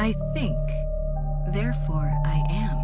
I think, therefore I am.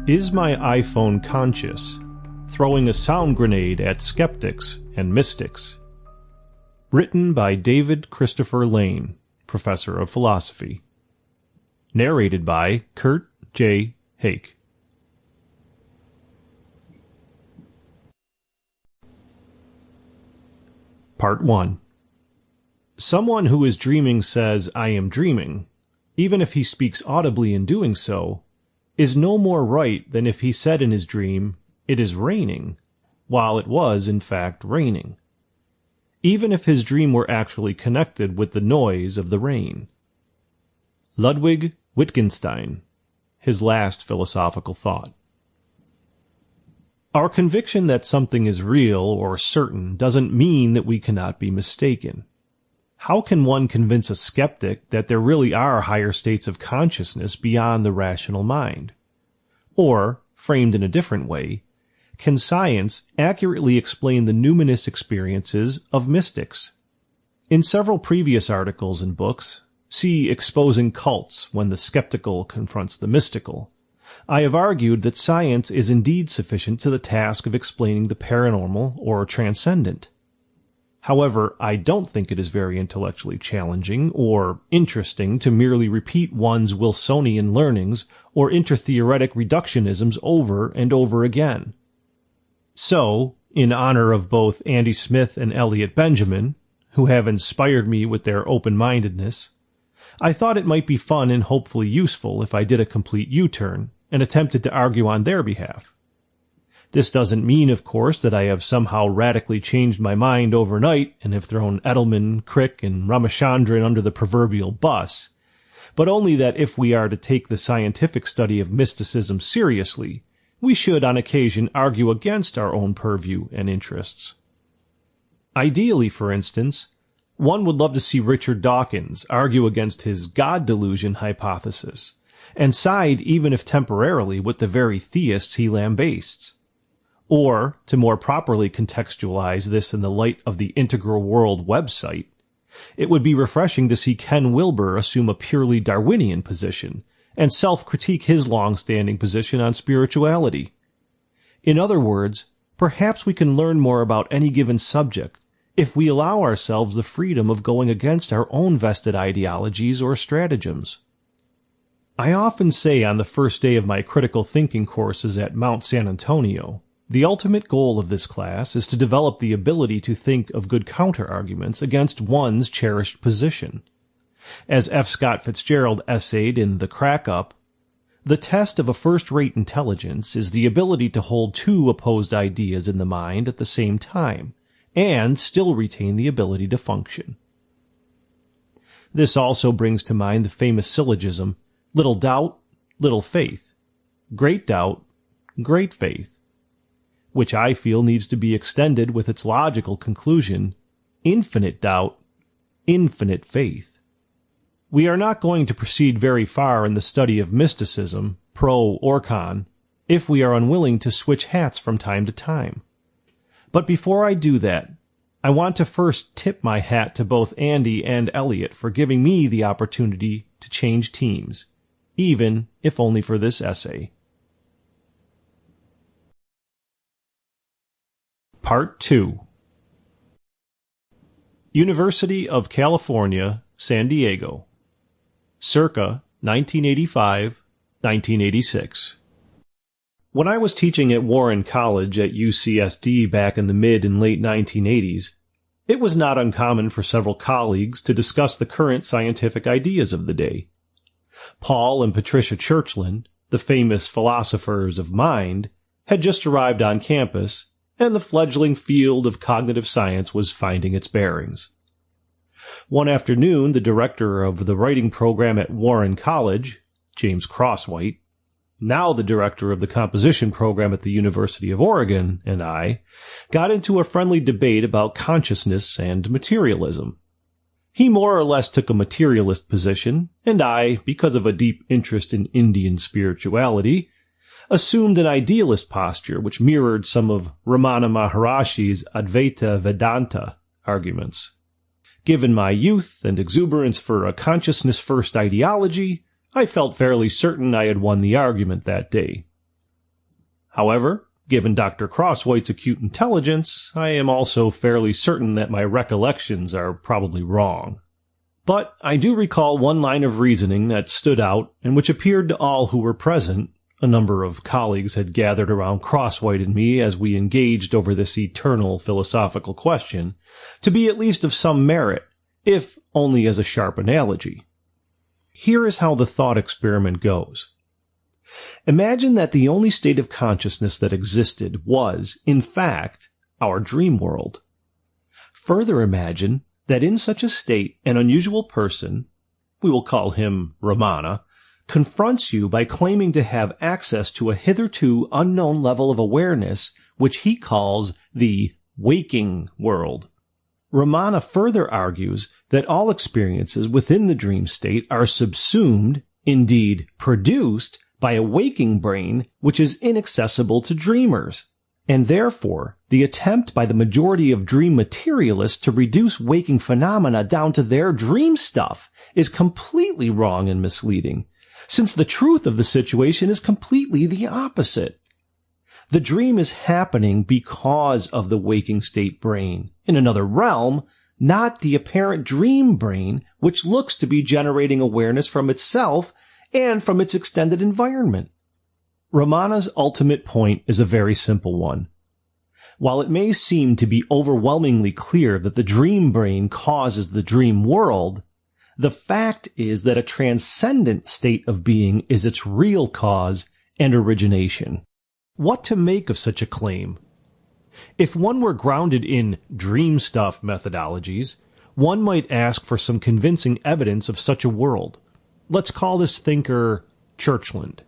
Is my iPhone conscious? Throwing a sound grenade at skeptics and mystics. Written by David Christopher Lane, Professor of Philosophy. Narrated by Kurt J. Haak. Part 1. Someone who is dreaming says, "I am dreaming," even if he speaks audibly in doing so, is no more right than if he said in his dream, "It is raining," while it was, in fact, raining, even if his dream were actually connected with the noise of the rain. Ludwig Wittgenstein, his last philosophical thought. Our conviction that something is real or certain doesn't mean that we cannot be mistaken. How can one convince a skeptic that there really are higher states of consciousness beyond the rational mind? Or, framed in a different way, can science accurately explain the numinous experiences of mystics? In several previous articles and books, see Exposing Cults When the Skeptical Confronts the Mystical, I have argued that science is indeed sufficient to the task of explaining the paranormal or transcendent. However, I don't think it is very intellectually challenging or interesting to merely repeat one's Wilsonian learnings or intertheoretic reductionisms over and over again. So, in honor of both Andy Smith and Elliot Benjamin, who have inspired me with their open-mindedness, I thought it might be fun and hopefully useful if I did a complete U-turn and attempted to argue on their behalf. This doesn't mean, of course, that I have somehow radically changed my mind overnight and have thrown Edelman, Crick, and Ramachandran under the proverbial bus, but only that if we are to take the scientific study of mysticism seriously, we should on occasion argue against our own purview and interests. Ideally, for instance, one would love to see Richard Dawkins argue against his God delusion hypothesis, and side even if temporarily with the very theists he lambastes. Or, to more properly contextualize this in the light of the Integral World website, it would be refreshing to see Ken Wilber assume a purely Darwinian position and self-critique his long-standing position on spirituality. In other words, perhaps we can learn more about any given subject if we allow ourselves the freedom of going against our own vested ideologies or stratagems. I often say on the first day of my critical thinking courses at Mount San Antonio, the ultimate goal of this class is to develop the ability to think of good counter-arguments against one's cherished position. As F. Scott Fitzgerald essayed in The Crack-Up, the test of a first-rate intelligence is the ability to hold two opposed ideas in the mind at the same time, and still retain the ability to function. This also brings to mind the famous syllogism, little doubt, little faith, great doubt, great faith, which I feel needs to be extended with its logical conclusion, infinite doubt, infinite faith. We are not going to proceed very far in the study of mysticism, pro or con, if we are unwilling to switch hats from time to time. But before I do that, I want to first tip my hat to both Andy and Elliot for giving me the opportunity to change teams, even if only for this essay. Part 2. University of California, San Diego, circa 1985-1986. When I was teaching at Warren College at UCSD back in the mid and late 1980s, it was not uncommon for several colleagues to discuss the current scientific ideas of the day. Paul and Patricia Churchland, the famous philosophers of mind, had just arrived on campus, and the fledgling field of cognitive science was finding its bearings. One afternoon, the director of the writing program at Warren College, James Crosswhite, now the director of the composition program at the University of Oregon, and I got into a friendly debate about consciousness and materialism. He more or less took a materialist position, and I, because of a deep interest in Indian spirituality, assumed an idealist posture which mirrored some of Ramana Maharshi's Advaita Vedanta arguments. Given my youth and exuberance for a consciousness-first ideology, I felt fairly certain I had won the argument that day. However, given Dr. Crosswhite's acute intelligence, I am also fairly certain that my recollections are probably wrong. But I do recall one line of reasoning that stood out and which appeared to all who were present — a number of colleagues had gathered around Crosswhite and me as we engaged over this eternal philosophical question — to be at least of some merit, if only as a sharp analogy. Here is how the thought experiment goes. Imagine that the only state of consciousness that existed was, in fact, our dream world. Further imagine that in such a state an unusual person, we will call him Ramana, confronts you by claiming to have access to a hitherto unknown level of awareness which he calls the waking world. Ramana further argues that all experiences within the dream state are subsumed, indeed produced, by a waking brain which is inaccessible to dreamers, and therefore the attempt by the majority of dream materialists to reduce waking phenomena down to their dream stuff is completely wrong and misleading, since the truth of the situation is completely the opposite. The dream is happening because of the waking state brain, in another realm, not the apparent dream brain, which looks to be generating awareness from itself and from its extended environment. Ramana's ultimate point is a very simple one. While it may seem to be overwhelmingly clear that the dream brain causes the dream world, the fact is that a transcendent state of being is its real cause and origination. What to make of such a claim? If one were grounded in dream stuff methodologies, one might ask for some convincing evidence of such a world. Let's call this thinker Churchland.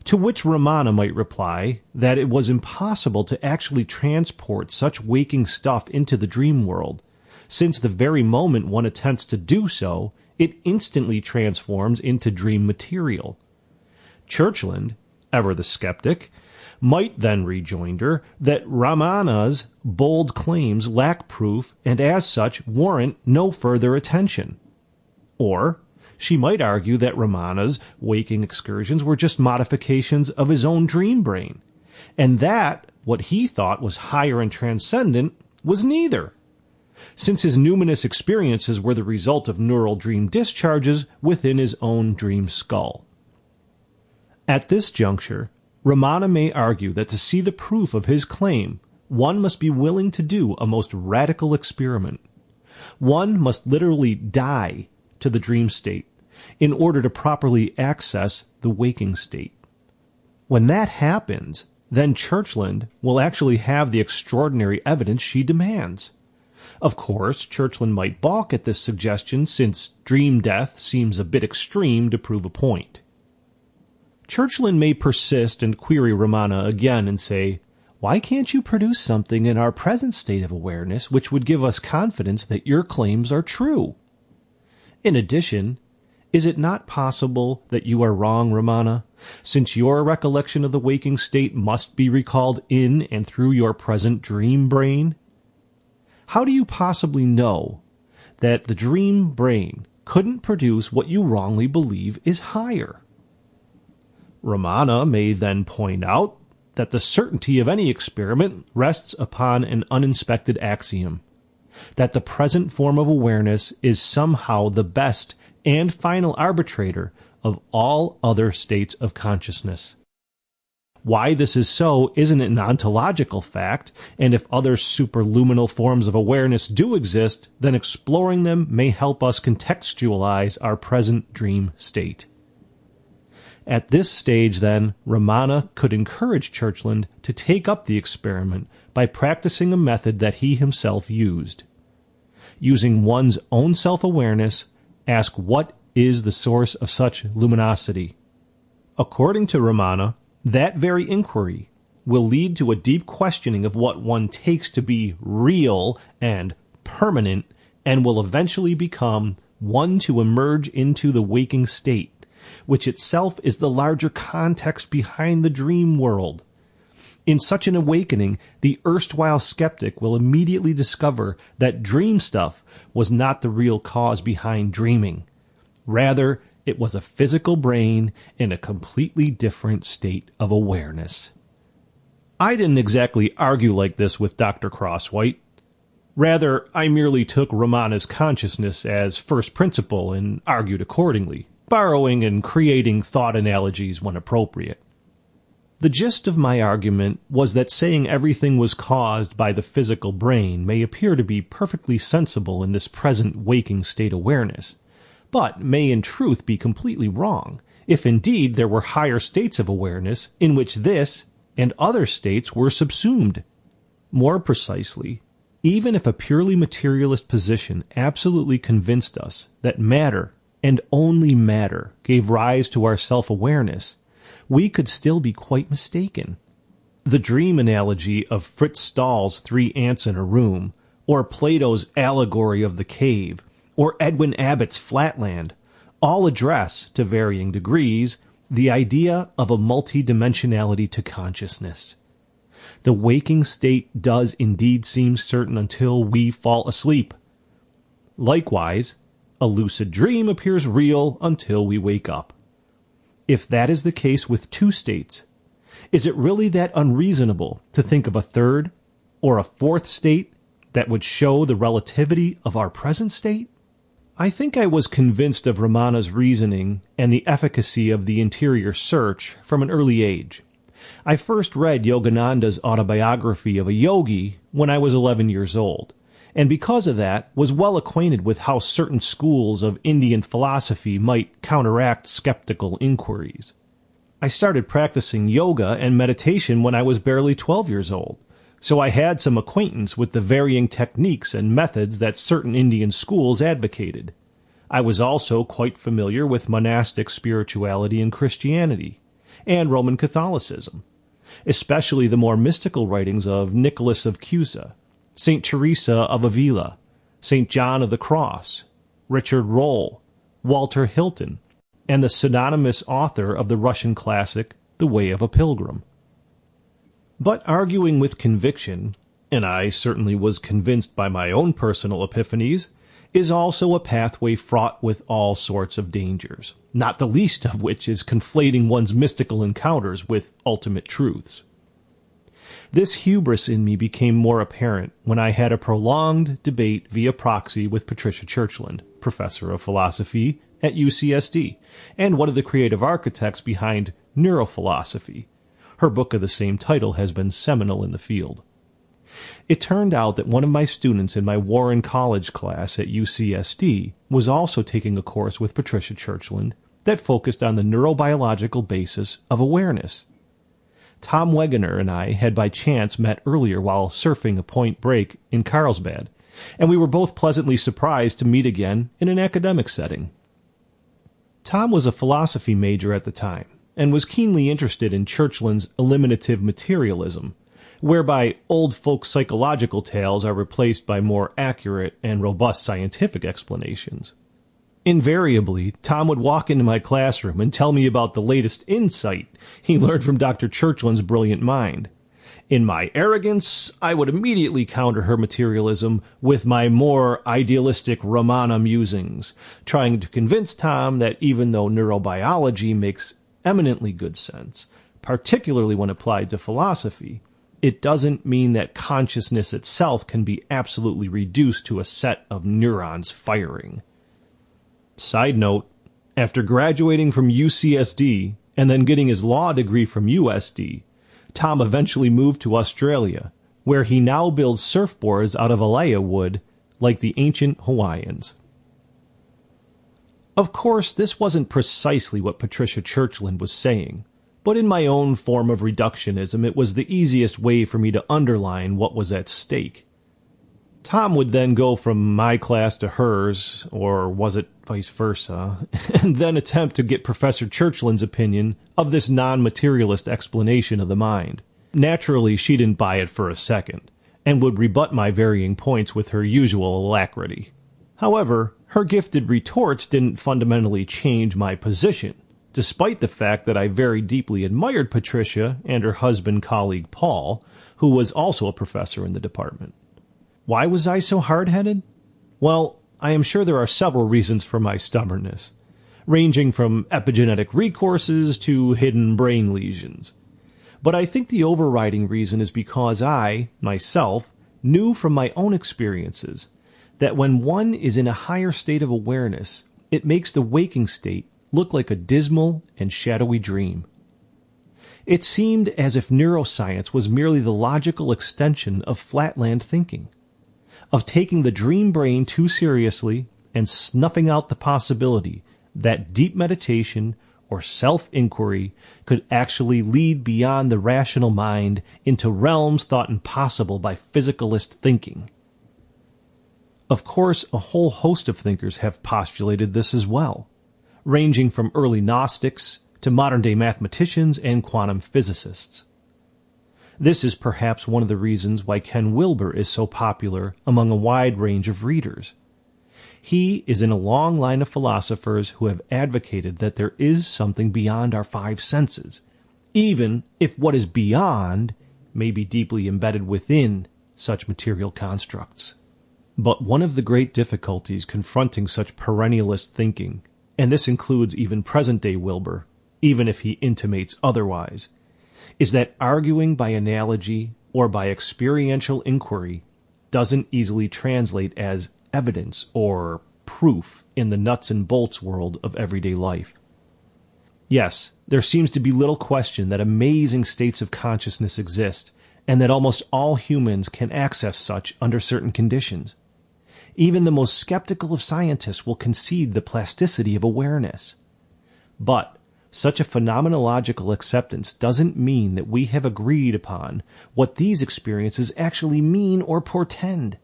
To which Ramana might reply that it was impossible to actually transport such waking stuff into the dream world, since the very moment one attempts to do so, it instantly transforms into dream material. Churchland, ever the skeptic, might then rejoinder that Ramana's bold claims lack proof and as such warrant no further attention. Or she might argue that Ramana's waking excursions were just modifications of his own dream brain, and that what he thought was higher and transcendent was neither, since his numinous experiences were the result of neural dream discharges within his own dream skull. At this juncture, Ramana may argue that to see the proof of his claim, one must be willing to do a most radical experiment. One must literally die to the dream state in order to properly access the waking state. When that happens, then Churchland will actually have the extraordinary evidence she demands. Of course, Churchland might balk at this suggestion since dream death seems a bit extreme to prove a point. Churchland may persist and query Ramana again and say, "Why can't you produce something in our present state of awareness which would give us confidence that your claims are true?" In addition, is it not possible that you are wrong, Ramana, since your recollection of the waking state must be recalled in and through your present dream brain? How do you possibly know that the dream brain couldn't produce what you wrongly believe is higher? Ramana may then point out that the certainty of any experiment rests upon an uninspected axiom, that the present form of awareness is somehow the best and final arbitrator of all other states of consciousness. Why this is so isn't an ontological fact, and if other superluminal forms of awareness do exist, then exploring them may help us contextualize our present dream state. At this stage, then, Ramana could encourage Churchland to take up the experiment by practicing a method that he himself used. Using one's own self-awareness, ask what is the source of such luminosity. According to Ramana, that very inquiry will lead to a deep questioning of what one takes to be real and permanent, and will eventually become one to emerge into the waking state, which itself is the larger context behind the dream world. In such an awakening, the erstwhile skeptic will immediately discover that dream stuff was not the real cause behind dreaming. Rather, it was a physical brain in a completely different state of awareness. I didn't exactly argue like this with Dr. Crosswhite. Rather, I merely took Ramana's consciousness as first principle and argued accordingly, borrowing and creating thought analogies when appropriate. The gist of my argument was that saying everything was caused by the physical brain may appear to be perfectly sensible in this present waking state awareness, but may in truth be completely wrong, if indeed there were higher states of awareness in which this and other states were subsumed. More precisely, even if a purely materialist position absolutely convinced us that matter, and only matter, gave rise to our self-awareness, we could still be quite mistaken. The dream analogy of Fritz Stahl's 3 ants in a room, or Plato's allegory of the cave, or Edwin Abbott's Flatland, all address, to varying degrees, the idea of a multidimensionality to consciousness. The waking state does indeed seem certain until we fall asleep. Likewise, a lucid dream appears real until we wake up. If that is the case with 2 states, is it really that unreasonable to think of a third or a fourth state that would show the relativity of our present state? I think I was convinced of Ramana's reasoning and the efficacy of the interior search from an early age. I first read Yogananda's autobiography of a yogi when I was 11 years old, and because of that was well acquainted with how certain schools of Indian philosophy might counteract skeptical inquiries. I started practicing yoga and meditation when I was barely 12 years old, so I had some acquaintance with the varying techniques and methods that certain Indian schools advocated. I was also quite familiar with monastic spirituality and Christianity, and Roman Catholicism, especially the more mystical writings of Nicholas of Cusa, St. Teresa of Avila, St. John of the Cross, Richard Rolle, Walter Hilton, and the synonymous author of the Russian classic The Way of a Pilgrim. But arguing with conviction, and I certainly was convinced by my own personal epiphanies, is also a pathway fraught with all sorts of dangers, not the least of which is conflating one's mystical encounters with ultimate truths. This hubris in me became more apparent when I had a prolonged debate via proxy with Patricia Churchland, professor of philosophy at UCSD, and one of the creative architects behind neurophilosophy. Her book of the same title has been seminal in the field. It turned out that one of my students in my Warren College class at UCSD was also taking a course with Patricia Churchland that focused on the neurobiological basis of awareness. Tom Wegener and I had by chance met earlier while surfing a point break in Carlsbad, and we were both pleasantly surprised to meet again in an academic setting. Tom was a philosophy major at the time, and was keenly interested in Churchland's eliminative materialism, whereby old folk psychological tales are replaced by more accurate and robust scientific explanations. Invariably, Tom would walk into my classroom and tell me about the latest insight he learned from Dr. Churchland's brilliant mind. In my arrogance, I would immediately counter her materialism with my more idealistic Ramana musings, trying to convince Tom that even though neurobiology makes eminently good sense, particularly when applied to philosophy, it doesn't mean that consciousness itself can be absolutely reduced to a set of neurons firing. Side note, after graduating from UCSD and then getting his law degree from USD, Tom eventually moved to Australia, where he now builds surfboards out of alea wood like the ancient Hawaiians. Of course, this wasn't precisely what Patricia Churchland was saying, but in my own form of reductionism, it was the easiest way for me to underline what was at stake. Tom would then go from my class to hers, or was it vice versa, and then attempt to get Professor Churchland's opinion of this non-materialist explanation of the mind. Naturally, she didn't buy it for a second, and would rebut my varying points with her usual alacrity. However, her gifted retorts didn't fundamentally change my position, despite the fact that I very deeply admired Patricia and her husband-colleague Paul, who was also a professor in the department. Why was I so hard-headed? Well, I am sure there are several reasons for my stubbornness, ranging from epigenetic recourses to hidden brain lesions. But I think the overriding reason is because I, myself, knew from my own experiences that when one is in a higher state of awareness, it makes the waking state look like a dismal and shadowy dream. It seemed as if neuroscience was merely the logical extension of flatland thinking, of taking the dream brain too seriously and snuffing out the possibility that deep meditation or self-inquiry could actually lead beyond the rational mind into realms thought impossible by physicalist thinking. Of course, a whole host of thinkers have postulated this as well, ranging from early Gnostics to modern-day mathematicians and quantum physicists. This is perhaps one of the reasons why Ken Wilber is so popular among a wide range of readers. He is in a long line of philosophers who have advocated that there is something beyond our five senses, even if what is beyond may be deeply embedded within such material constructs. But one of the great difficulties confronting such perennialist thinking, and this includes even present-day Wilber, even if he intimates otherwise, is that arguing by analogy or by experiential inquiry doesn't easily translate as evidence or proof in the nuts and bolts world of everyday life. Yes, there seems to be little question that amazing states of consciousness exist, and that almost all humans can access such under certain conditions. Even the most skeptical of scientists will concede the plasticity of awareness. But such a phenomenological acceptance doesn't mean that we have agreed upon what these experiences actually mean or portend.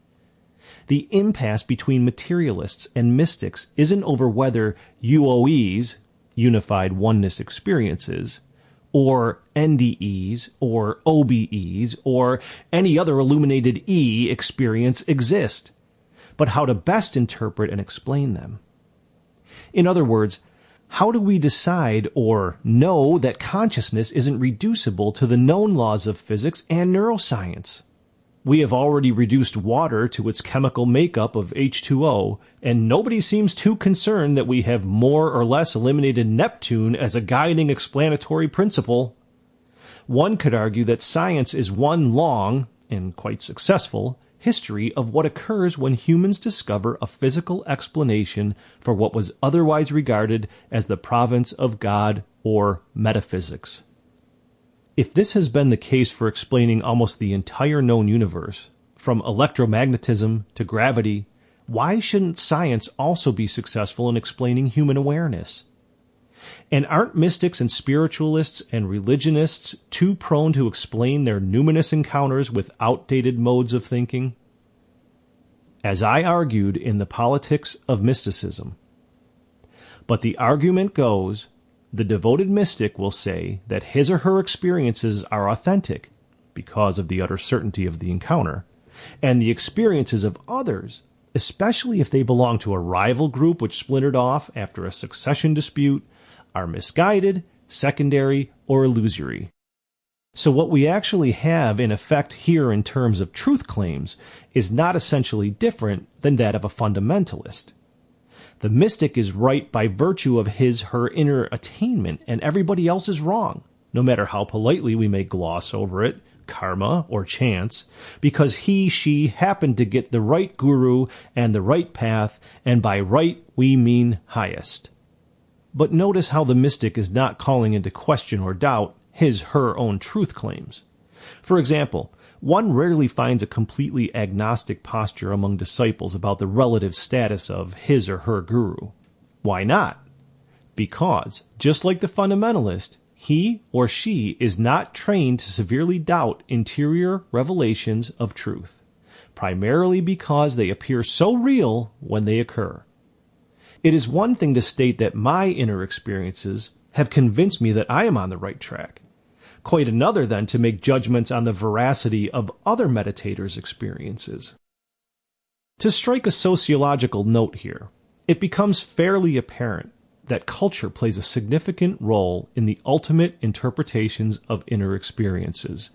The impasse between materialists and mystics isn't over whether UOEs, unified oneness experiences, or NDEs, or OBEs, or any other illuminated E experience exist, but how to best interpret and explain them. In other words, how do we decide or know that consciousness isn't reducible to the known laws of physics and neuroscience? We have already reduced water to its chemical makeup of H2O, and nobody seems too concerned that we have more or less eliminated Neptune as a guiding explanatory principle. One could argue that science is one long, and quite successful, history of what occurs when humans discover a physical explanation for what was otherwise regarded as the province of God or metaphysics. If this has been the case for explaining almost the entire known universe, from electromagnetism to gravity, why shouldn't science also be successful in explaining human awareness? And aren't mystics and spiritualists and religionists too prone to explain their numinous encounters with outdated modes of thinking? As I argued in The Politics of Mysticism, but the argument goes, the devoted mystic will say that his or her experiences are authentic because of the utter certainty of the encounter, and the experiences of others, especially if they belong to a rival group which splintered off after a succession dispute, are misguided, secondary, or illusory. So what we actually have in effect here in terms of truth claims is not essentially different than that of a fundamentalist. The mystic is right by virtue of his/her inner attainment, and everybody else is wrong, no matter how politely we may gloss over it, karma or chance, because he/she happened to get the right guru and the right path, and by right we mean highest. But notice how the mystic is not calling into question or doubt his/her own truth claims. For example, one rarely finds a completely agnostic posture among disciples about the relative status of his or her guru. Why not? Because, just like the fundamentalist, he or she is not trained to severely doubt interior revelations of truth, primarily because they appear so real when they occur. It is one thing to state that my inner experiences have convinced me that I am on the right track. Quite another, then, to make judgments on the veracity of other meditators' experiences. To strike a sociological note here, it becomes fairly apparent that culture plays a significant role in the ultimate interpretations of inner experiences.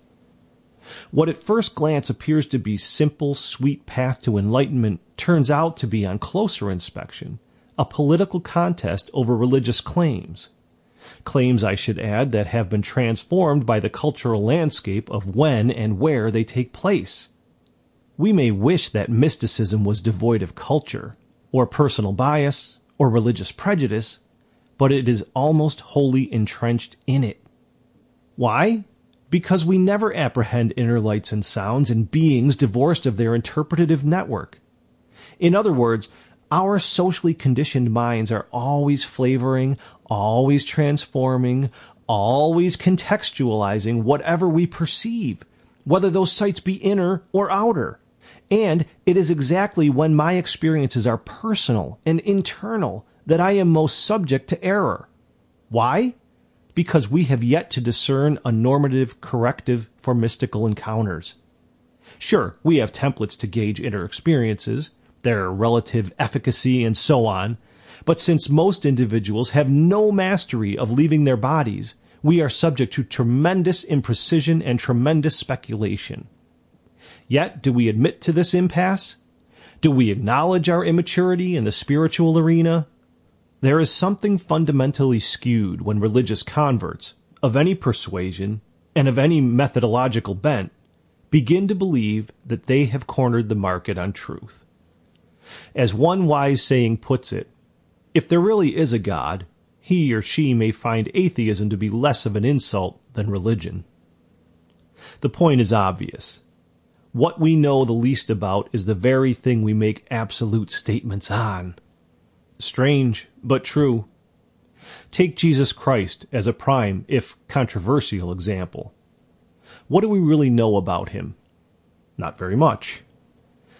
What at first glance appears to be simple, sweet path to enlightenment turns out to be, on closer inspection, a political contest over religious claims. Claims, I should add, that have been transformed by the cultural landscape of when and where they take place. We may wish that mysticism was devoid of culture, or personal bias, or religious prejudice, but it is almost wholly entrenched in it. Why? Because we never apprehend inner lights and sounds in beings divorced of their interpretative network. In other words, our socially conditioned minds are always flavoring, always transforming, always contextualizing whatever we perceive, whether those sights be inner or outer. And it is exactly when my experiences are personal and internal that I am most subject to error. Why? Because we have yet to discern a normative corrective for mystical encounters. Sure, we have templates to gauge inner experiences, their relative efficacy, and so on, but since most individuals have no mastery of leaving their bodies, we are subject to tremendous imprecision and tremendous speculation. Yet, do we admit to this impasse? Do we acknowledge our immaturity in the spiritual arena? There is something fundamentally skewed when religious converts, of any persuasion and of any methodological bent, begin to believe that they have cornered the market on truth. As one wise saying puts it, if there really is a God, he or she may find atheism to be less of an insult than religion. The point is obvious. What we know the least about is the very thing we make absolute statements on. Strange, but true. Take Jesus Christ as a prime, if controversial, example. What do we really know about him? Not very much.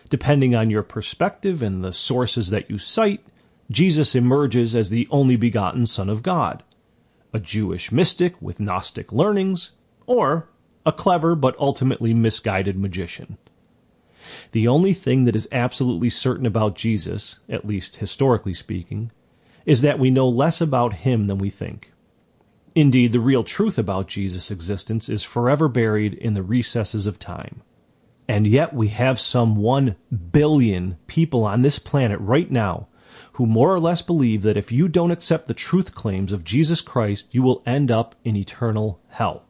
Depending on your perspective and the sources that you cite, Jesus emerges as the only begotten Son of God, a Jewish mystic with Gnostic learnings, or a clever but ultimately misguided magician. The only thing that is absolutely certain about Jesus, at least historically speaking, is that we know less about him than we think. Indeed, the real truth about Jesus' existence is forever buried in the recesses of time. And yet we have some 1 billion people on this planet right now who more or less believe that if you don't accept the truth claims of Jesus Christ, you will end up in eternal hell.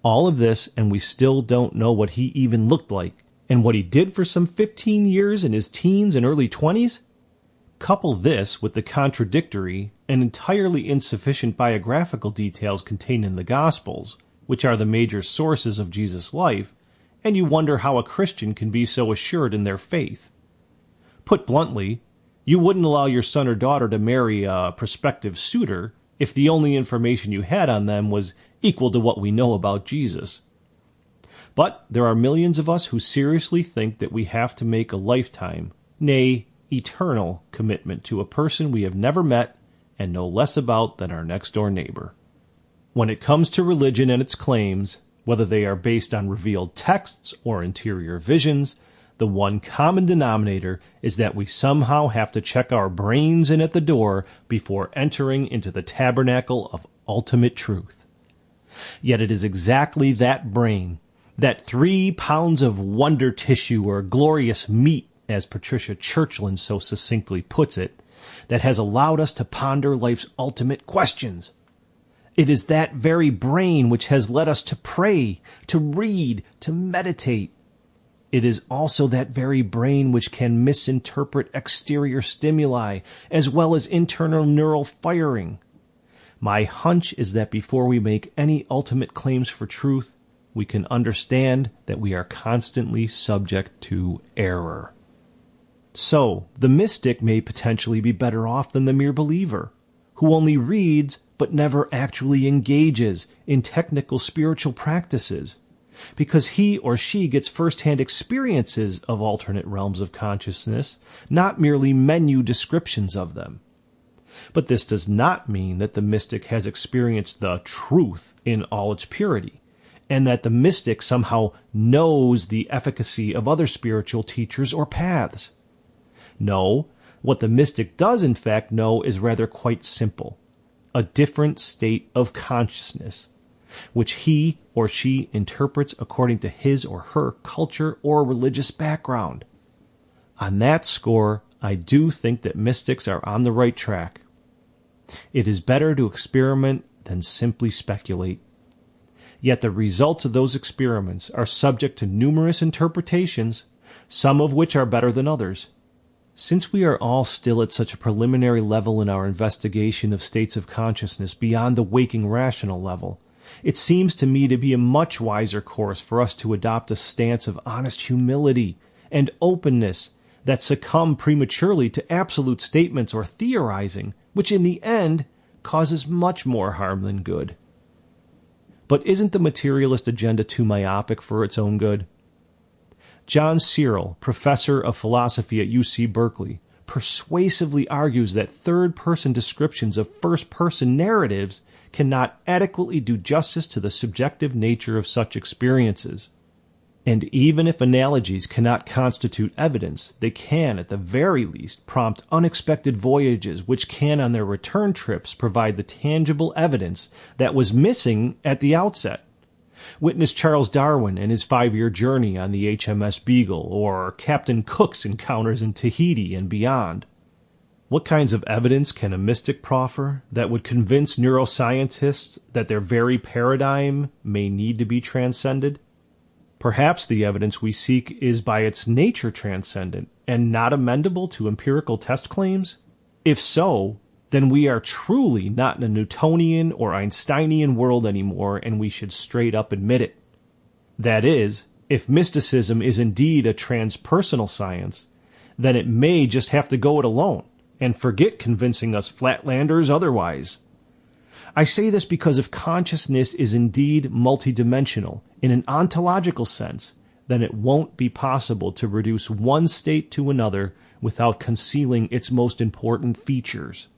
All of this, and we still don't know what he even looked like, and what he did for some 15 years in his teens and early 20s? Couple this with the contradictory and entirely insufficient biographical details contained in the Gospels, which are the major sources of Jesus' life, and you wonder how a Christian can be so assured in their faith. Put bluntly, you wouldn't allow your son or daughter to marry a prospective suitor if the only information you had on them was equal to what we know about Jesus. But there are millions of us who seriously think that we have to make a lifetime, nay, eternal commitment to a person we have never met and know less about than our next-door neighbor. When it comes to religion and its claims, whether they are based on revealed texts or interior visions, the one common denominator is that we somehow have to check our brains in at the door before entering into the tabernacle of ultimate truth. Yet it is exactly that brain, that 3 pounds of wonder tissue or glorious meat, as Patricia Churchland so succinctly puts it, that has allowed us to ponder life's ultimate questions. It is that very brain which has led us to pray, to read, to meditate. It is also that very brain which can misinterpret exterior stimuli as well as internal neural firing. My hunch is that before we make any ultimate claims for truth, we can understand that we are constantly subject to error. So, the mystic may potentially be better off than the mere believer, who only reads but never actually engages in technical spiritual practices, because he or she gets first-hand experiences of alternate realms of consciousness, not merely menu descriptions of them. But this does not mean that the mystic has experienced the truth in all its purity, and that the mystic somehow knows the efficacy of other spiritual teachers or paths. No, what the mystic does in fact know is rather quite simple: a different state of consciousness, which he or she interprets according to his or her culture or religious background. On that score, I do think that mystics are on the right track. It is better to experiment than simply speculate. Yet the results of those experiments are subject to numerous interpretations, some of which are better than others. Since we are all still at such a preliminary level in our investigation of states of consciousness beyond the waking rational level, it seems to me to be a much wiser course for us to adopt a stance of honest humility and openness that succumb prematurely to absolute statements or theorizing, which in the end causes much more harm than good. But isn't the materialist agenda too myopic for its own good? John Searle, professor of philosophy at UC Berkeley, persuasively argues that third-person descriptions of first-person narratives cannot adequately do justice to the subjective nature of such experiences. And even if analogies cannot constitute evidence, they can, at the very least, prompt unexpected voyages which can, on their return trips, provide the tangible evidence that was missing at the outset. Witness Charles Darwin and his 5-year journey on the HMS Beagle, or Captain Cook's encounters in Tahiti and beyond. What kinds of evidence can a mystic proffer that would convince neuroscientists that their very paradigm may need to be transcended? Perhaps the evidence we seek is by its nature transcendent and not amendable to empirical test claims? If so, then we are truly not in a Newtonian or Einsteinian world anymore, and we should straight up admit it. That is, if mysticism is indeed a transpersonal science, then it may just have to go it alone and forget convincing us flatlanders otherwise. I say this because if consciousness is indeed multidimensional in an ontological sense, then it won't be possible to reduce one state to another without concealing its most important features.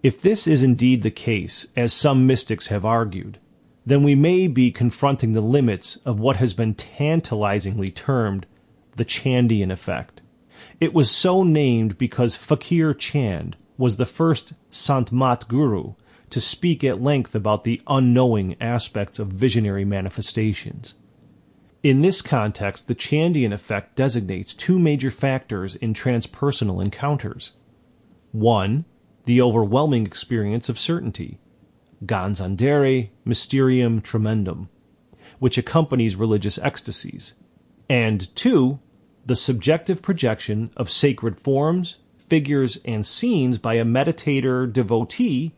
If this is indeed the case, as some mystics have argued, then we may be confronting the limits of what has been tantalizingly termed the Chandian effect. It was so named because Fakir Chand was the first Sant Mat Guru to speak at length about the unknowing aspects of visionary manifestations. In this context, the Chandian effect designates two major factors in transpersonal encounters. One, the overwhelming experience of certainty, ganzandere mysterium tremendum, which accompanies religious ecstasies. And two, the subjective projection of sacred forms, figures, and scenes by a meditator devotee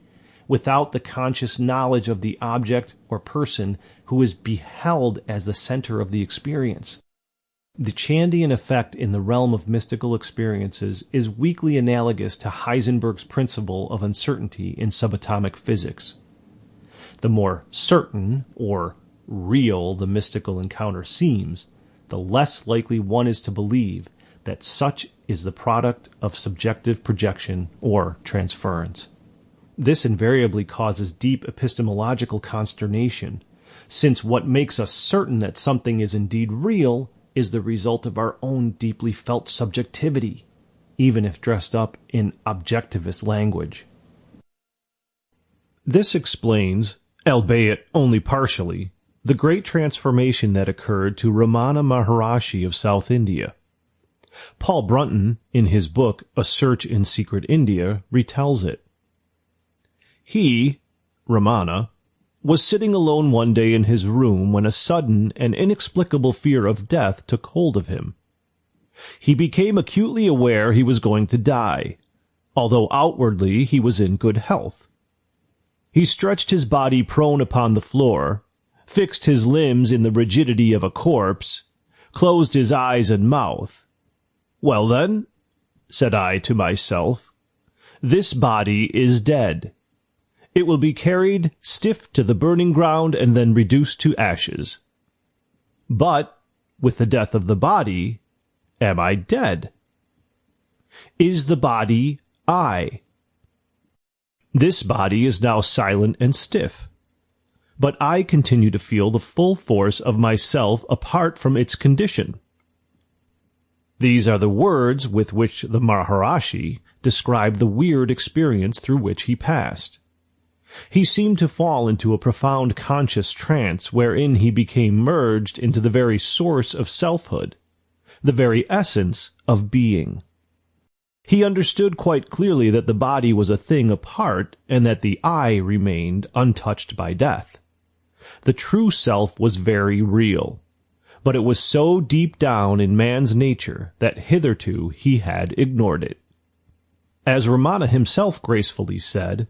without the conscious knowledge of the object or person who is beheld as the center of the experience. The Chandian effect in the realm of mystical experiences is weakly analogous to Heisenberg's principle of uncertainty in subatomic physics. The more certain, or real, the mystical encounter seems, the less likely one is to believe that such is the product of subjective projection or transference. This invariably causes deep epistemological consternation, since what makes us certain that something is indeed real is the result of our own deeply felt subjectivity, even if dressed up in objectivist language. This explains, albeit only partially, the great transformation that occurred to Ramana Maharshi of South India. Paul Brunton, in his book A Search in Secret India, retells it. He, Ramana, was sitting alone one day in his room when a sudden and inexplicable fear of death took hold of him. He became acutely aware he was going to die, although outwardly he was in good health. He stretched his body prone upon the floor, fixed his limbs in the rigidity of a corpse, closed his eyes and mouth. Well then, said I to myself, this body is dead. It will be carried stiff to the burning ground and then reduced to ashes. But, with the death of the body, am I dead? Is the body I? This body is now silent and stiff, but I continue to feel the full force of myself apart from its condition. These are the words with which the Maharishi described the weird experience through which he passed. He seemed to fall into a profound conscious trance wherein he became merged into the very source of selfhood, the very essence of being. He understood quite clearly that the body was a thing apart and that the I remained untouched by death. The true self was very real, but it was so deep down in man's nature that hitherto he had ignored it. As Ramana himself gracefully said,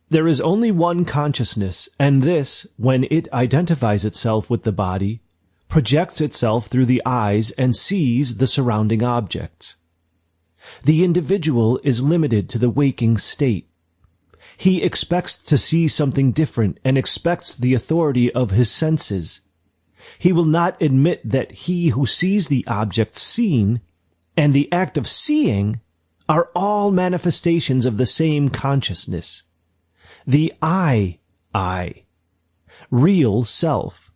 there is only one consciousness, and this, when it identifies itself with the body, projects itself through the eyes and sees the surrounding objects. The individual is limited to the waking state. He expects to see something different and expects the authority of his senses. He will not admit that he who sees the object seen and the act of seeing are all manifestations of the same consciousness. The I, real self.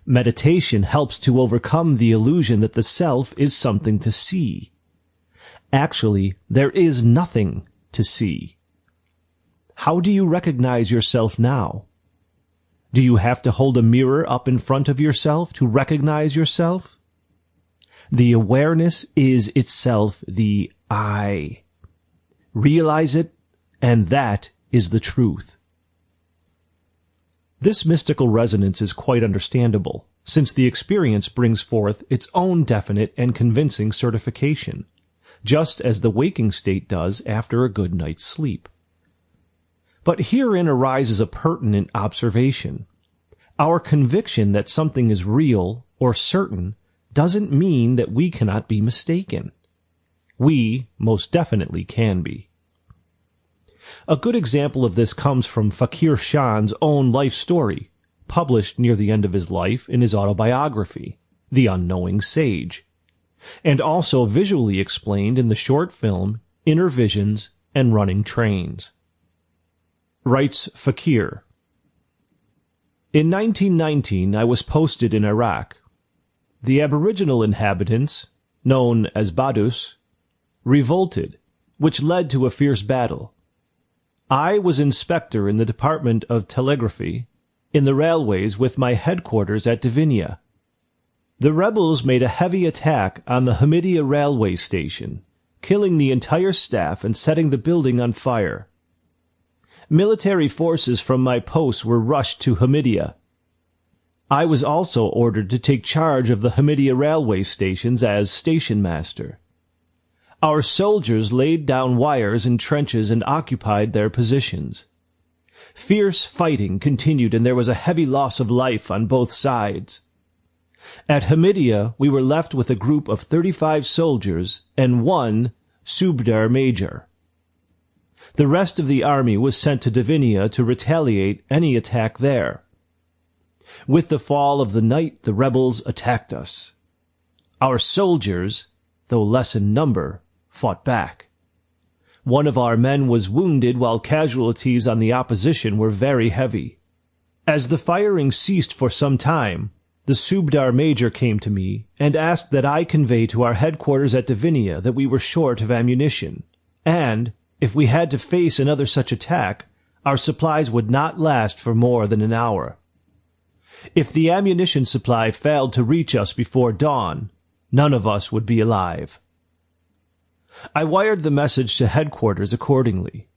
Meditation helps to overcome the illusion that the self is something to see. Actually, there is nothing to see. How do you recognize yourself now? Do you have to hold a mirror up in front of yourself to recognize yourself? The awareness is itself the I. Realize it, and that is the truth. This mystical resonance is quite understandable, since the experience brings forth its own definite and convincing certification, just as the waking state does after a good night's sleep. But herein arises a pertinent observation. Our conviction that something is real or certain doesn't mean that we cannot be mistaken. We most definitely can be. A good example of this comes from Fakir Shan's own life story, published near the end of his life in his autobiography, The Unknowing Sage, and also visually explained in the short film Inner Visions and Running Trains. Writes Fakir, in 1919 I was posted in Iraq. The aboriginal inhabitants, known as Badus, revolted, which led to a fierce battle. I was inspector in the Department of Telegraphy, in the railways with my headquarters at Divinia. The rebels made a heavy attack on the Hamidia railway station, killing the entire staff and setting the building on fire. Military forces from my post were rushed to Hamidia. I was also ordered to take charge of the Hamidia railway stations as station master. Our soldiers laid down wires in trenches and occupied their positions. Fierce fighting continued and there was a heavy loss of life on both sides. At Hamidia, we were left with a group of 35 soldiers and one Subedar major. The rest of the army was sent to Divinia to retaliate any attack there. With the fall of the night, the rebels attacked us. Our soldiers, though less in number, fought back. One of our men was wounded while casualties on the opposition were very heavy. As the firing ceased for some time, the Subedar major came to me and asked that I convey to our headquarters at Divinia that we were short of ammunition, and, if we had to face another such attack, our supplies would not last for more than an hour. If the ammunition supply failed to reach us before dawn, none of us would be alive. I wired the message to headquarters accordingly.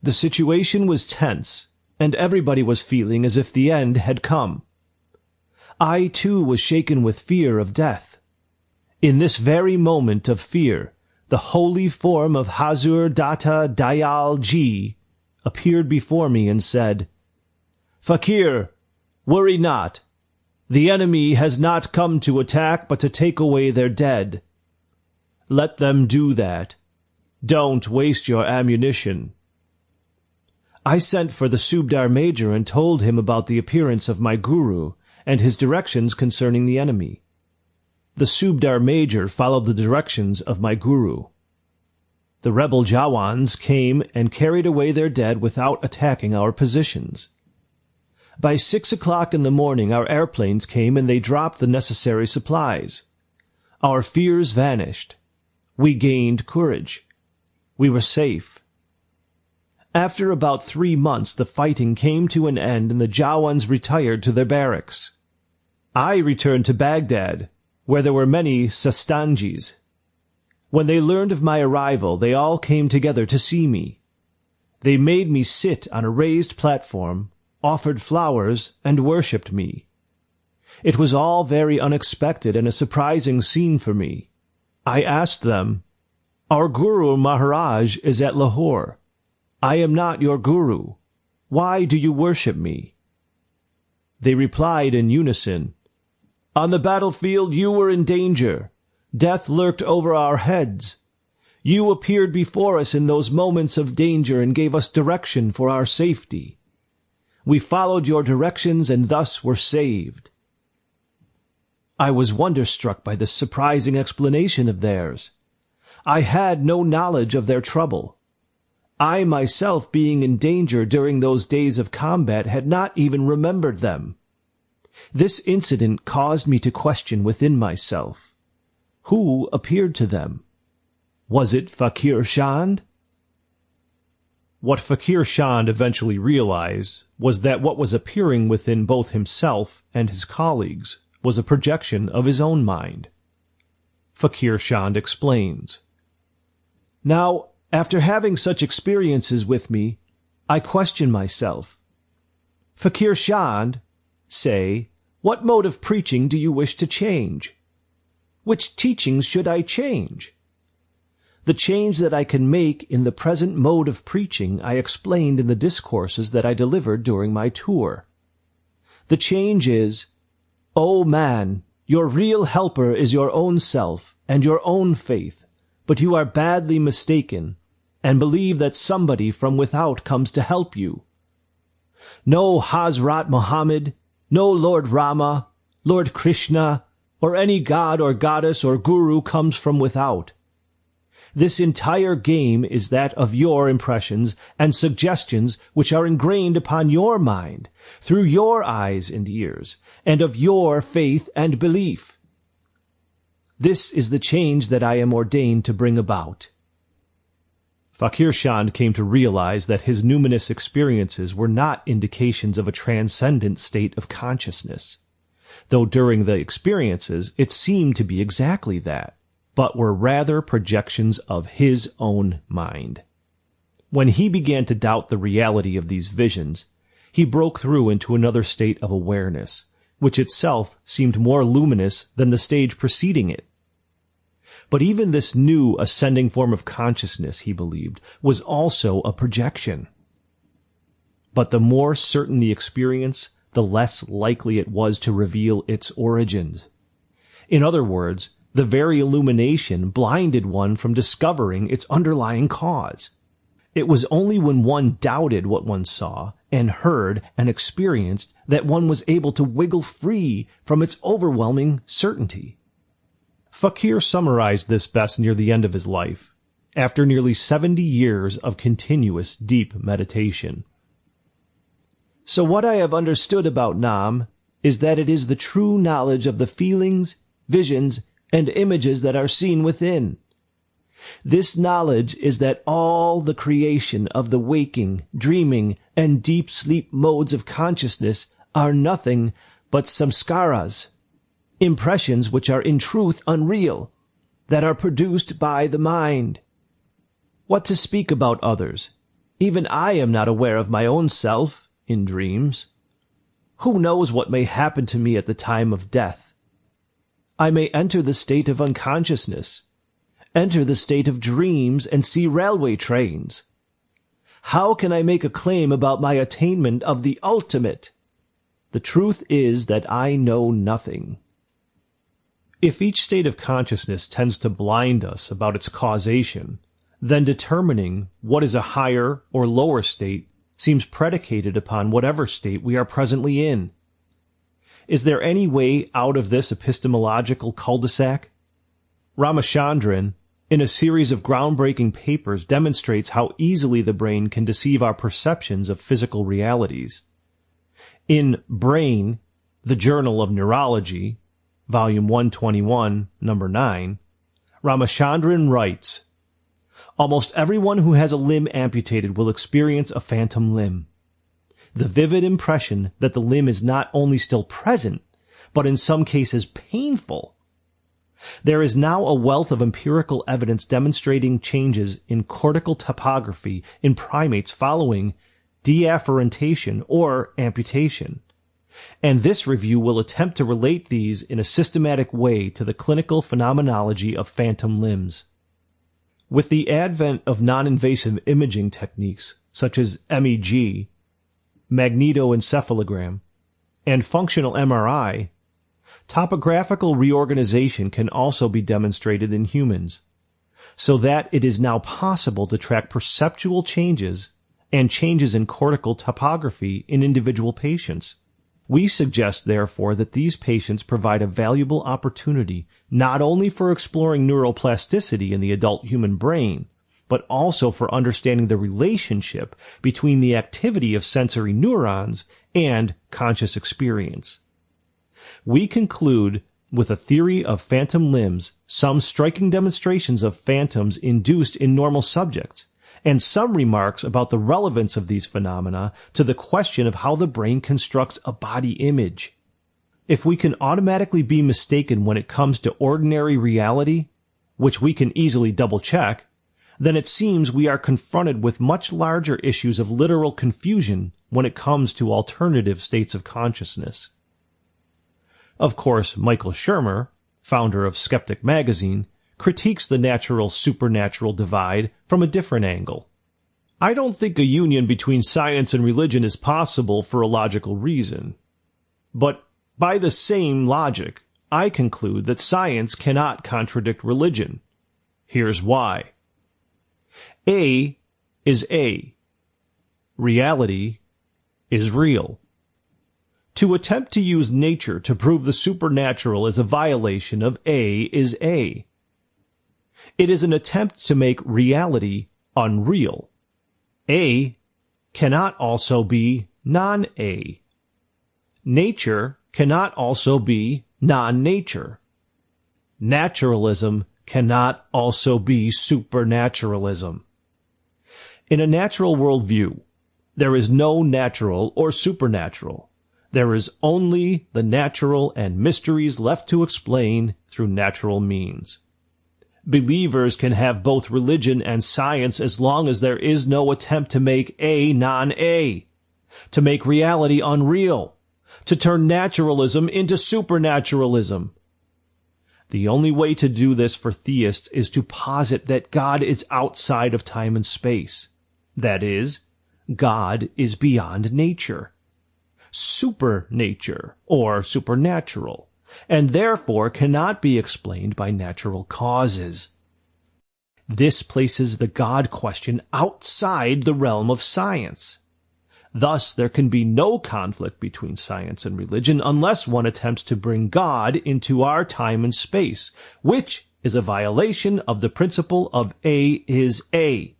The situation was tense, and everybody was feeling as if the end had come. I, too, was shaken with fear of death. In this very moment of fear, the holy form of Hazur Datta Dayal Ji appeared before me and said, "Fakir, worry not. The enemy has not come to attack but to take away their dead. Let them do that. Don't waste your ammunition. I sent for the Subdar Major and told him about the appearance of my guru and his directions concerning the enemy. The Subdar Major followed the directions of my guru. The rebel Jawans came and carried away their dead without attacking our positions. By 6 o'clock in the morning our airplanes came and they dropped the necessary supplies. Our fears vanished. We gained courage. We were safe. After about 3 months the fighting came to an end and the Jawans retired to their barracks. I returned to Baghdad, where there were many Sastanjis. When they learned of my arrival, they all came together to see me. They made me sit on a raised platform, offered flowers, and worshipped me. It was all very unexpected and a surprising scene for me. I asked them, "Our Guru Maharaj is at Lahore. I am not your Guru. Why do you worship me?" They replied in unison, "On the battlefield you were in danger. Death lurked over our heads. You appeared before us in those moments of danger and gave us direction for our safety. We followed your directions and thus were saved." I was wonderstruck by this surprising explanation of theirs. I had no knowledge of their trouble. I myself, being in danger during those days of combat, had not even remembered them. This incident caused me to question within myself. Who appeared to them? Was it Fakir Chand? What Fakir Chand eventually realized was that what was appearing within both himself and his colleagues was a projection of his own mind. Fakir Chand explains, "Now, after having such experiences with me, I question myself. Fakir Chand, say, what mode of preaching do you wish to change? Which teachings should I change? The change that I can make in the present mode of preaching I explained in the discourses that I delivered during my tour. The change is, O man, your real helper is your own self and your own faith, but you are badly mistaken and believe that somebody from without comes to help you. No Hazrat Muhammad, no Lord Rama, Lord Krishna, or any god or goddess or guru comes from without. This entire game is that of your impressions and suggestions which are ingrained upon your mind, through your eyes and ears, and of your faith and belief. This is the change that I am ordained to bring about." Fakir Chand came to realize that his numinous experiences were not indications of a transcendent state of consciousness, though during the experiences it seemed to be exactly that, but were rather projections of his own mind. When he began to doubt the reality of these visions, he broke through into another state of awareness, which itself seemed more luminous than the stage preceding it. But even this new ascending form of consciousness, he believed, was also a projection. But the more certain the experience, the less likely it was to reveal its origins. In other words, the very illumination blinded one from discovering its underlying cause. It was only when one doubted what one saw and heard and experienced that one was able to wiggle free from its overwhelming certainty. Fakir summarized this best near the end of his life, after nearly 70 years of continuous deep meditation. "So what I have understood about Nam is that it is the true knowledge of the feelings, visions, and images that are seen within. This knowledge is that all the creation of the waking, dreaming, and deep sleep modes of consciousness are nothing but samskaras, impressions which are in truth unreal, that are produced by the mind. What to speak about others? Even I am not aware of my own self in dreams. Who knows what may happen to me at the time of death? I may enter the state of unconsciousness, enter the state of dreams, and see railway trains. How can I make a claim about my attainment of the ultimate? The truth is that I know nothing. If each state of consciousness tends to blind us about its causation, then determining what is a higher or lower state seems predicated upon whatever state we are presently in. Is there any way out of this epistemological cul-de-sac? Ramachandran, in a series of groundbreaking papers, demonstrates how easily the brain can deceive our perceptions of physical realities. In Brain, the Journal of Neurology, Volume 121, Number 9, Ramachandran writes, "Almost everyone who has a limb amputated will experience a phantom limb. The vivid impression that the limb is not only still present, but in some cases painful. There is now a wealth of empirical evidence demonstrating changes in cortical topography in primates following deafferentation or amputation, and this review will attempt to relate these in a systematic way to the clinical phenomenology of phantom limbs. With the advent of non-invasive imaging techniques such as MEG, magnetoencephalogram, and functional MRI, topographical reorganization can also be demonstrated in humans, so that it is now possible to track perceptual changes and changes in cortical topography in individual patients. We suggest, therefore, that these patients provide a valuable opportunity not only for exploring neuroplasticity in the adult human brain, but also for understanding the relationship between the activity of sensory neurons and conscious experience. We conclude with a theory of phantom limbs, some striking demonstrations of phantoms induced in normal subjects, and some remarks about the relevance of these phenomena to the question of how the brain constructs a body image. If we can automatically be mistaken when it comes to ordinary reality, which we can easily double-check, then it seems we are confronted with much larger issues of literal confusion when it comes to alternative states of consciousness. Of course, Michael Shermer, founder of Skeptic magazine, critiques the natural-supernatural divide from a different angle. "I don't think a union between science and religion is possible for a logical reason. But by the same logic, I conclude that science cannot contradict religion. Here's why. A is A. Reality is real. To attempt to use nature to prove the supernatural is a violation of A is A. It is an attempt to make reality unreal. A cannot also be non-A. Nature cannot also be non-nature. Naturalism cannot also be supernaturalism. In a natural worldview, there is no natural or supernatural. There is only the natural and mysteries left to explain through natural means. Believers can have both religion and science as long as there is no attempt to make A non-A, to make reality unreal, to turn naturalism into supernaturalism. The only way to do this for theists is to posit that God is outside of time and space. That is, God is beyond nature, supernature, or supernatural, and therefore cannot be explained by natural causes. This places the God question outside the realm of science. Thus, there can be no conflict between science and religion unless one attempts to bring God into our time and space, which is a violation of the principle of A is A.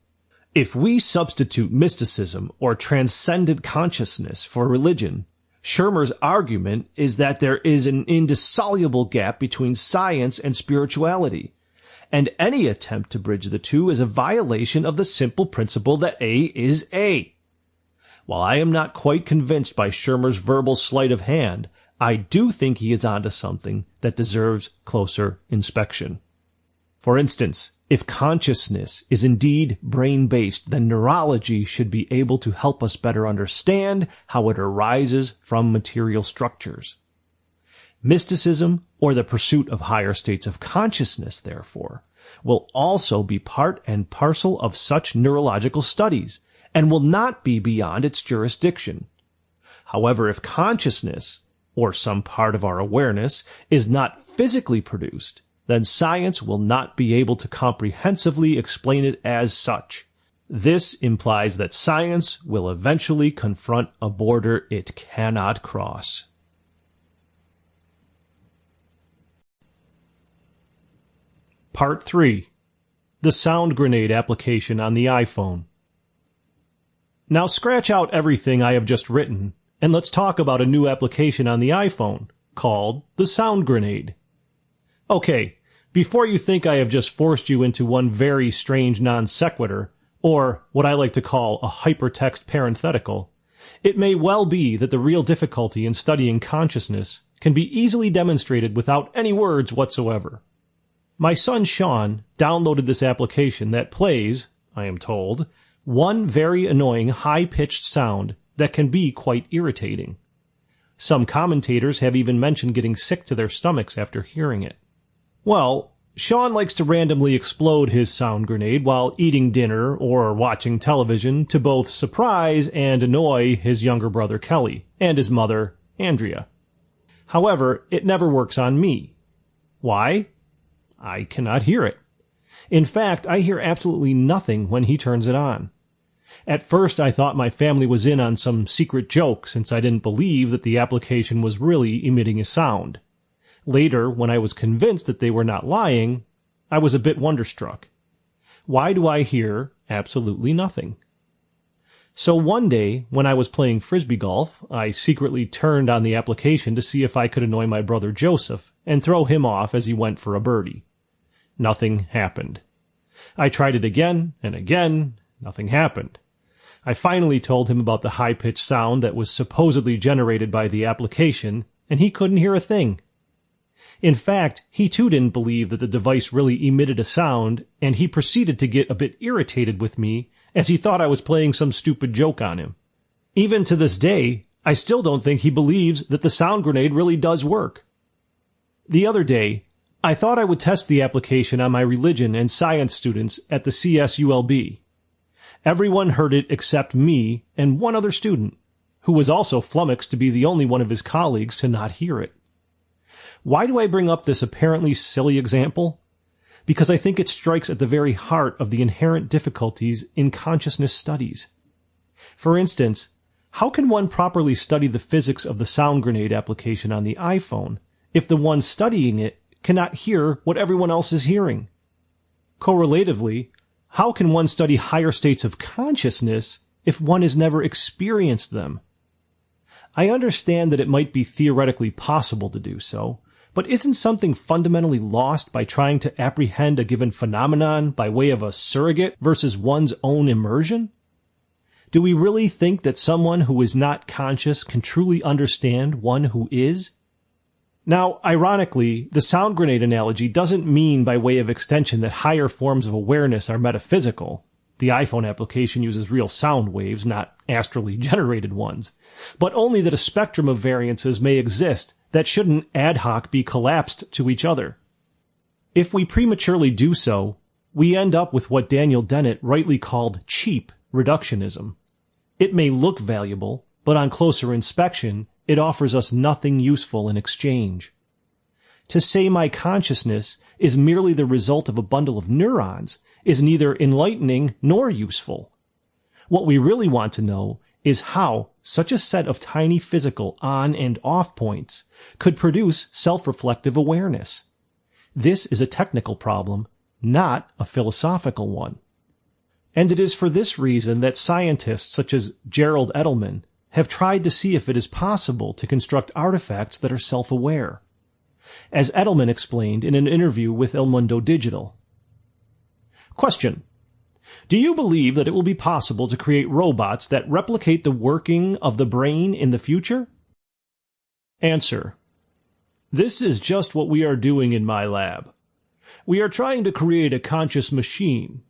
If we substitute mysticism or transcendent consciousness for religion, Shermer's argument is that there is an indissoluble gap between science and spirituality, and any attempt to bridge the two is a violation of the simple principle that A is A. While I am not quite convinced by Shermer's verbal sleight of hand, I do think he is onto something that deserves closer inspection. For instance, if consciousness is indeed brain-based, then neurology should be able to help us better understand how it arises from material structures. Mysticism, or the pursuit of higher states of consciousness, therefore, will also be part and parcel of such neurological studies, and will not be beyond its jurisdiction. However, if consciousness, or some part of our awareness, is not physically produced, then science will not be able to comprehensively explain it as such. This implies that science will eventually confront a border it cannot cross. Part 3. The sound grenade application on the iPhone. Now scratch out everything I have just written, and let's talk about a new application on the iPhone, called the sound grenade. Okay, before you think I have just forced you into one very strange non sequitur, or what I like to call a hypertext parenthetical, it may well be that the real difficulty in studying consciousness can be easily demonstrated without any words whatsoever. My son Sean downloaded this application that plays, I am told, one very annoying high-pitched sound that can be quite irritating. Some commentators have even mentioned getting sick to their stomachs after hearing it. Well, Sean likes to randomly explode his sound grenade while eating dinner or watching television to both surprise and annoy his younger brother Kelly and his mother, Andrea. However, it never works on me. Why? I cannot hear it. In fact, I hear absolutely nothing when he turns it on. At first, I thought my family was in on some secret joke since I didn't believe that the application was really emitting a sound. Later, when I was convinced that they were not lying, I was a bit wonderstruck. Why do I hear absolutely nothing? So one day, when I was playing frisbee golf, I secretly turned on the application to see if I could annoy my brother Joseph and throw him off as he went for a birdie. Nothing happened. I tried it again and again. Nothing happened. I finally told him about the high-pitched sound that was supposedly generated by the application, and he couldn't hear a thing. In fact, he too didn't believe that the device really emitted a sound, and he proceeded to get a bit irritated with me as he thought I was playing some stupid joke on him. Even to this day, I still don't think he believes that the sound grenade really does work. The other day, I thought I would test the application on my religion and science students at the CSULB. Everyone heard it except me and one other student, who was also flummoxed to be the only one of his colleagues to not hear it. Why do I bring up this apparently silly example? Because I think it strikes at the very heart of the inherent difficulties in consciousness studies. For instance, how can one properly study the physics of the sound grenade application on the iPhone if the one studying it cannot hear what everyone else is hearing? Correlatively, how can one study higher states of consciousness if one has never experienced them? I understand that it might be theoretically possible to do so, but isn't something fundamentally lost by trying to apprehend a given phenomenon by way of a surrogate versus one's own immersion? Do we really think that someone who is not conscious can truly understand one who is? Now, ironically, the sound grenade analogy doesn't mean by way of extension that higher forms of awareness are metaphysical. The iPhone application uses real sound waves, not astrally generated ones, but only that a spectrum of variances may exist that shouldn't ad hoc be collapsed to each other. If we prematurely do so, we end up with what Daniel Dennett rightly called cheap reductionism. It may look valuable, but on closer inspection, it offers us nothing useful in exchange. To say my consciousness is merely the result of a bundle of neurons is neither enlightening nor useful. What we really want to know is how such a set of tiny physical on and off points could produce self-reflective awareness. This is a technical problem, not a philosophical one. And it is for this reason that scientists such as Gerald Edelman have tried to see if it is possible to construct artifacts that are self-aware. As Edelman explained in an interview with El Mundo Digital. Question: do you believe that it will be possible to create robots that replicate the working of the brain in the future? Answer: this is just what we are doing in my lab. We are trying to create a conscious machine.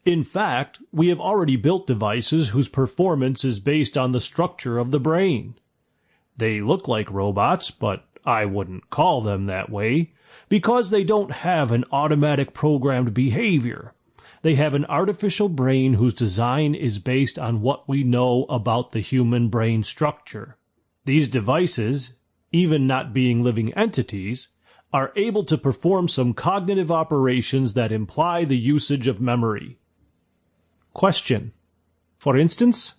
In fact, we have already built devices whose performance is based on the structure of the brain. They look like robots, but I wouldn't call them that way, because they don't have an automatic programmed behavior. They have an artificial brain whose design is based on what we know about the human brain structure. These devices, even not being living entities, are able to perform some cognitive operations that imply the usage of memory. Question. For instance?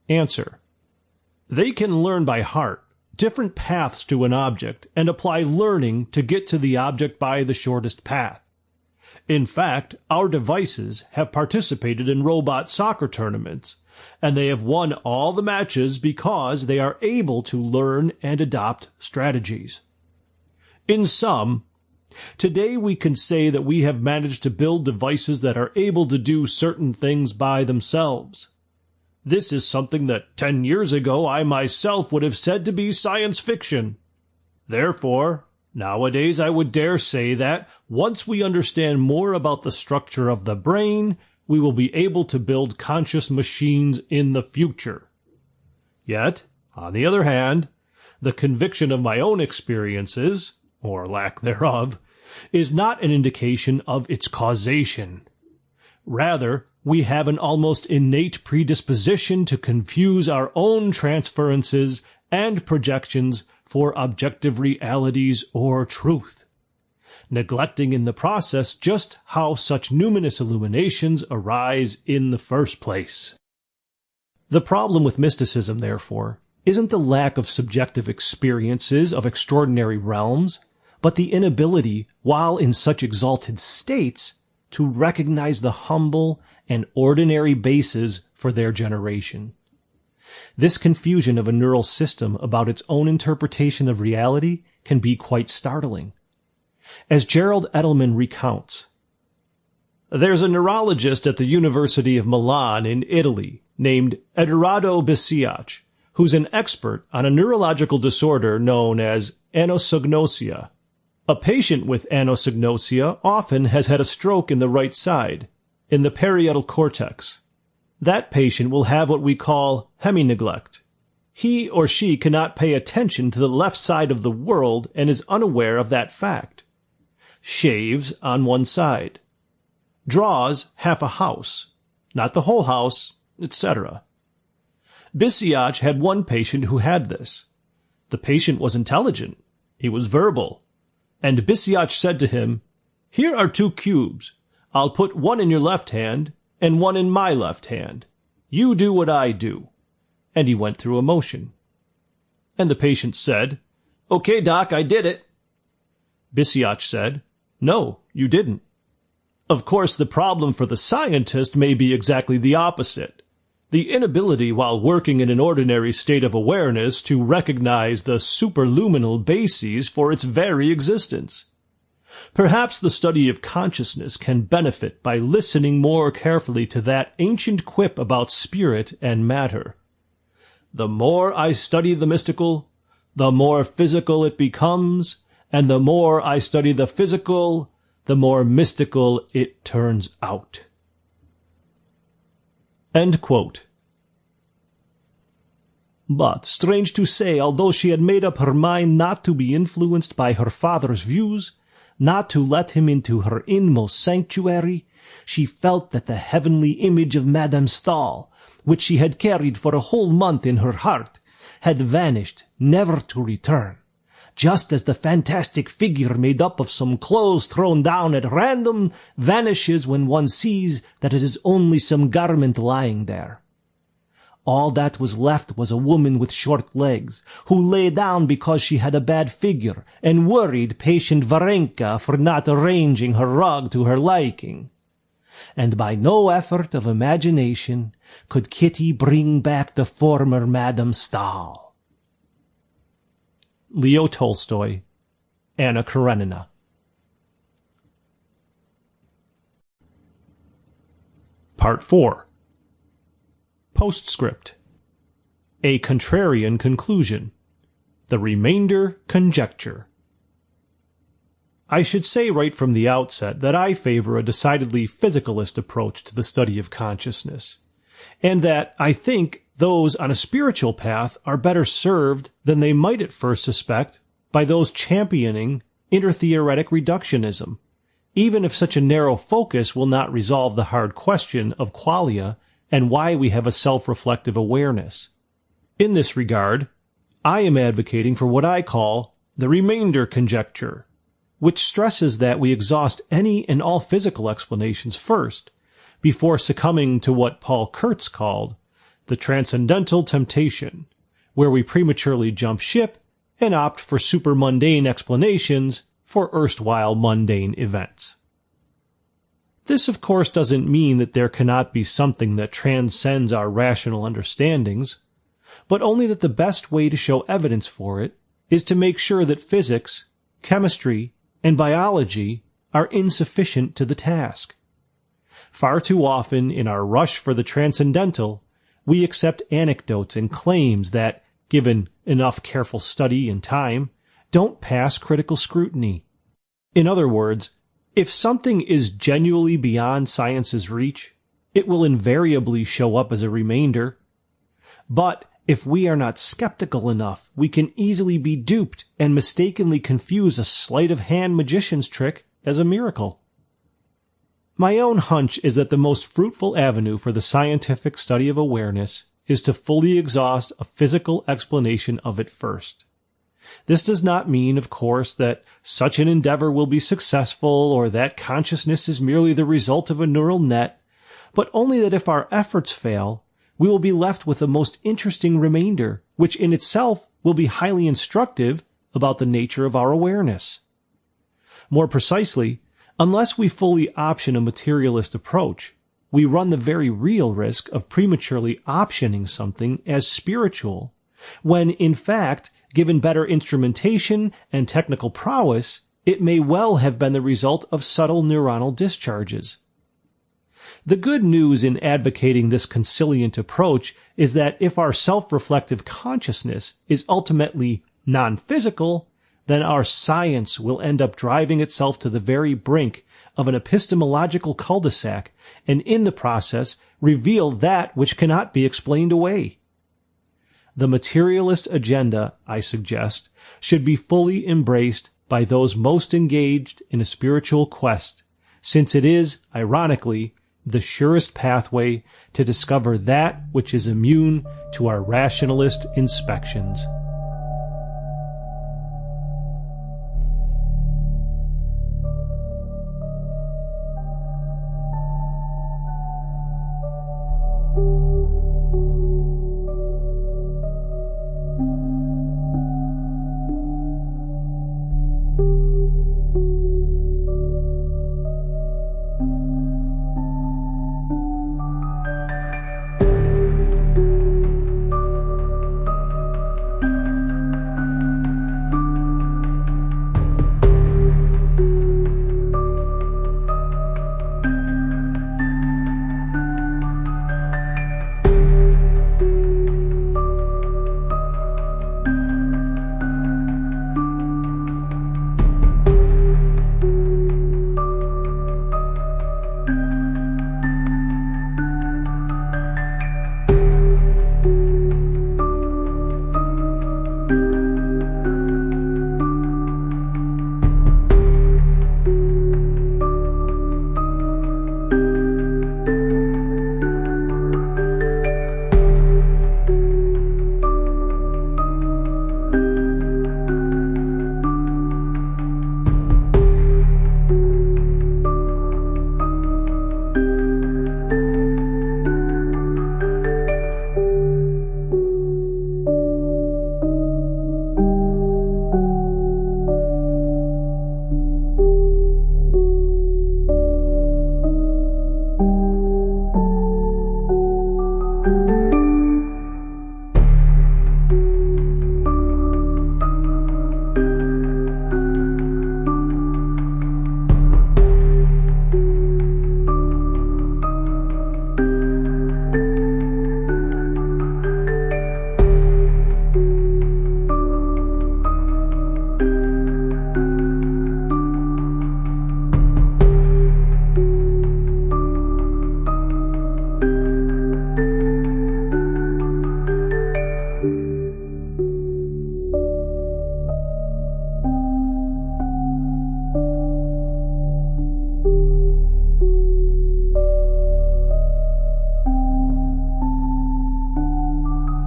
Answer. They can learn by heart different paths to an object and apply learning to get to the object by the shortest path. In fact, our devices have participated in robot soccer tournaments, and they have won all the matches because they are able to learn and adopt strategies. In sum, today we can say that we have managed to build devices that are able to do certain things by themselves. This is something that 10 years ago I myself would have said to be science fiction. Therefore, nowadays I would dare say that once we understand more about the structure of the brain, we will be able to build conscious machines in the future. Yet, on the other hand, the conviction of my own experiences, or lack thereof, is not an indication of its causation. Rather, we have an almost innate predisposition to confuse our own transferences and projections for objective realities or truth, neglecting in the process just how such numinous illuminations arise in the first place. The problem with mysticism, therefore, isn't the lack of subjective experiences of extraordinary realms, but the inability, while in such exalted states, to recognize the humble and ordinary bases for their generation. This confusion of a neural system about its own interpretation of reality can be quite startling. As Gerald Edelman recounts, there's a neurologist at the University of Milan in Italy named Edoardo Bisiach, who's an expert on a neurological disorder known as anosognosia. A patient with anosognosia often has had a stroke in the right side, in the parietal cortex. That patient will have what we call hemineglect. He or she cannot pay attention to the left side of the world and is unaware of that fact. Shaves on one side. Draws half a house, not the whole house, etc. Bisiach had one patient who had this. The patient was intelligent. He was verbal. And Bisiach said to him, "Here are 2 cubes. I'll put one in your left hand and one in my left hand. You do what I do." And he went through a motion. And the patient said, "Okay, doc, I did it." Bisiach said, "No, you didn't." Of course, the problem for the scientist may be exactly the opposite. The inability while working in an ordinary state of awareness to recognize the superluminal bases for its very existence. Perhaps the study of consciousness can benefit by listening more carefully to that ancient quip about spirit and matter. The more I study the mystical, the more physical it becomes, and the more I study the physical, the more mystical it turns out. End quote. But, strange to say, although she had made up her mind not to be influenced by her father's views, not to let him into her inmost sanctuary, she felt that the heavenly image of Madame Stahl, which she had carried for a whole month in her heart, had vanished, never to return, just as the fantastic figure made up of some clothes thrown down at random vanishes when one sees that it is only some garment lying there. All that was left was a woman with short legs, who lay down because she had a bad figure, and worried patient Varenka for not arranging her rug to her liking. And by no effort of imagination could Kitty bring back the former Madame Stahl. Leo Tolstoy, Anna Karenina. Part 4. Postscript. A contrarian conclusion. The remainder conjecture. I should say right from the outset that I favor a decidedly physicalist approach to the study of consciousness, and that I think those on a spiritual path are better served than they might at first suspect by those championing intertheoretic reductionism, even if such a narrow focus will not resolve the hard question of qualia and why we have a self-reflective awareness. In this regard, I am advocating for what I call the remainder conjecture, which stresses that we exhaust any and all physical explanations first, before succumbing to what Paul Kurtz called the transcendental temptation, where we prematurely jump ship and opt for super-mundane explanations for erstwhile mundane events. This, of course, doesn't mean that there cannot be something that transcends our rational understandings, but only that the best way to show evidence for it is to make sure that physics, chemistry, and biology are insufficient to the task. Far too often, in our rush for the transcendental, we accept anecdotes and claims that, given enough careful study and time, don't pass critical scrutiny. In other words, if something is genuinely beyond science's reach, it will invariably show up as a remainder. But if we are not skeptical enough, we can easily be duped and mistakenly confuse a sleight-of-hand magician's trick as a miracle. My own hunch is that the most fruitful avenue for the scientific study of awareness is to fully exhaust a physical explanation of it first. This does not mean, of course, that such an endeavor will be successful or that consciousness is merely the result of a neural net, but only that if our efforts fail, we will be left with a most interesting remainder, which in itself will be highly instructive about the nature of our awareness. More precisely, unless we fully option a materialist approach, we run the very real risk of prematurely optioning something as spiritual, when, in fact, given better instrumentation and technical prowess, it may well have been the result of subtle neuronal discharges. The good news in advocating this conciliant approach is that if our self-reflective consciousness is ultimately non-physical, then our science will end up driving itself to the very brink of an epistemological cul-de-sac, and in the process reveal that which cannot be explained away. The materialist agenda, I suggest, should be fully embraced by those most engaged in a spiritual quest, since it is, ironically, the surest pathway to discover that which is immune to our rationalist inspections.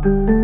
Thank you.